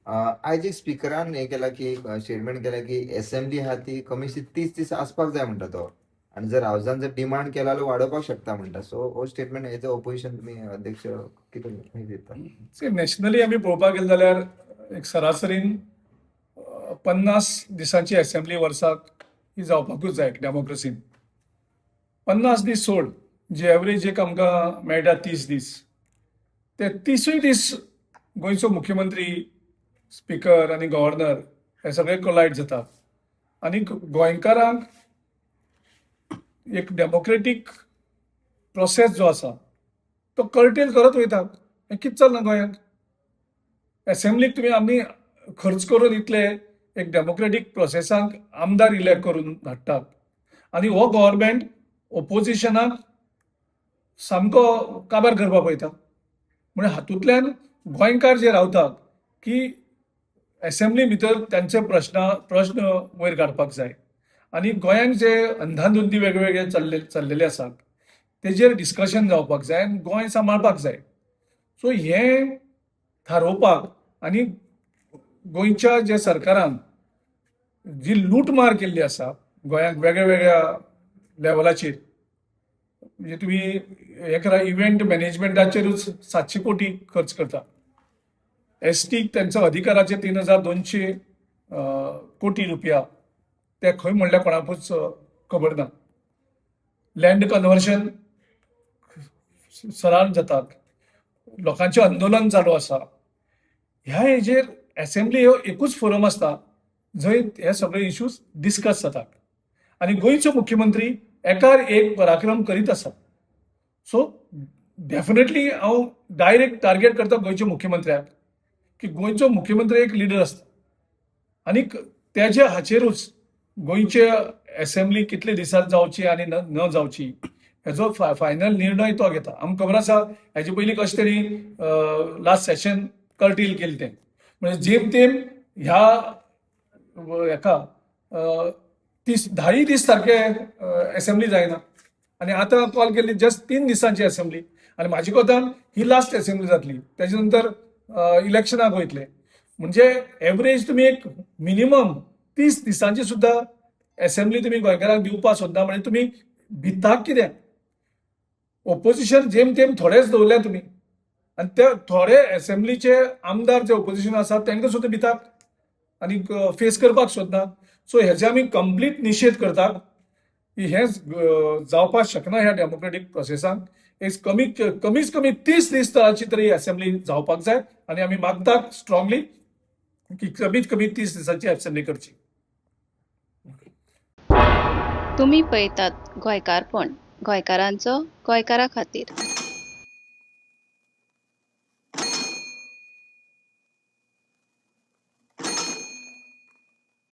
आयज एक स्पिकरान हे केला की स्टेटमेंट केला की असेंब्ली आहा ती कमीशी 30 दीस आसपाक जाय म्हणटा तो. आणि जर हाऊसान जर डिमांड केला जाल्यार वाडोवपाक शकता म्हणटा. सो हो स्टेटमेंट एज अ ओपोजिशन तुमी अध्यक्ष कितें दिता? नॅशनली आमी पळोवपाक गेले जाल्यार एक सरासरीन 50 दिसांची असेंब्ली वर्साक ही जावपाकूच जाय डेमोक्रेसीन. 50 दीस सोड, जे एवरेज एक आमकां मेळटा 30 दीस, ते 30य दीस गोंयचो मुख्यमंत्री, स्पीकर आनी गव्हर्नर हे सगळे कोलायड जातात. आनी गोंयकारांक एक डेमोक्रेटीक प्रोसेस जो आसा तो कर्टेल करत वयता. हें कितें चलना गोंयांत? असेंब्लीक तुमी आमी खर्च करून इतले एक डेमोक्रेटीक प्रोसेसांक आमदार इलेक्ट करून धाडटात आनी हो गव्हर्मेंट ओपोजिशनाक सामको काबार करपाक पळयता. म्हणजे हातूंतल्यान गोंयकार जे रावतात की असेंब्ली भितर त्यांचे प्रश्न वयर काडपाक जाय आनी गोंयांत जे अंधाधुंदी वेगवेगळे चल्लेले आसात तेजेर डिस्कशन जावपाक जाय आनी गोंय सांबाळपाक जाय. सो हें थारोवपाक आनी गोंयच्या जे सरकारान जी लूटमार केल्ली आसा गोंयांत वेगळ्या वेगळ्या लेवलाचेर, म्हणजे तुम्ही हे करा, इव्हेंट मॅनेजमेंटाचेरूच 700 कोटी खर्च करता. एसटीक त्यांचो अधिकाराचे 3200 कोटी रुपया ते खंय म्हणल्यार कोणाकूच खबर ना. लँड कन्वर्शन सरान जातात, लोकांचे आंदोलन चालू आसा. ह्या हेजेर असेंब्ली हो एकूच फोरम आसता जंय हे सगळे इश्यूज डिस्कस जातात आनी गोंयचो मुख्यमंत्री एकार एक पराक्रम करीत आसा. सो डेफिनेटली हांव डायरेक्ट टार्गेट करता गोंयच्या मुख्यमंत्र्याक की गोंयचो मुख्यमंत्री एक लिडर आसता आनी त्याच्या हाचेरूच गोंयचे असेंब्ली कितले दिसांत जावची आनी न जावची हेजो फायनल निर्णय तो घेता. आमकां खबर आसा हेजे पयलीं कशें तरी लास्ट सेशन कर्टेल केलें तें, म्हणजे जेम तेम ह्या हेका 10 दीस सारखे असेंब्ली जायना आनी आतां कॉल केल्ली जस्ट 3 दिसांची असेंब्ली आनी म्हाजे कोतान ही लास्ट असेंब्ली जातली. तेजे नंतर इलेक्शनाक वयतले. म्हणजे एवरेज तुमी एक मिनिमम 30 दिसांची सुद्धा असेंब्ली तुमी गोंयकारांक दिवपाक सोदना. म्हणजे तुमी भितात कित्याक? ओपोजिशन जेम तेम थोडेच दवरल्या तुमी आनी ते थोडे असेंब्लीचे आमदार जे ओपोजिशन आसात तांकां सुद्धा भितात आनी फेस करपाक सोदनात. सो हेजे आमी कंप्लीट निशेध करतात की हे जावपाक शकना ह्या डेमोक्रेटीक प्रोसेसांक. एक कमीत कमी 30 दीस तरी असेंब्ली जावपाक जाय आनी आमी मागतात स्ट्रॉंगली की कमीत कमी 30 दिसांची असेंब्ली करची. तुम्ही पळयतात गोंयकारपण, गोंयकारांचो गोंयकारा खातीर.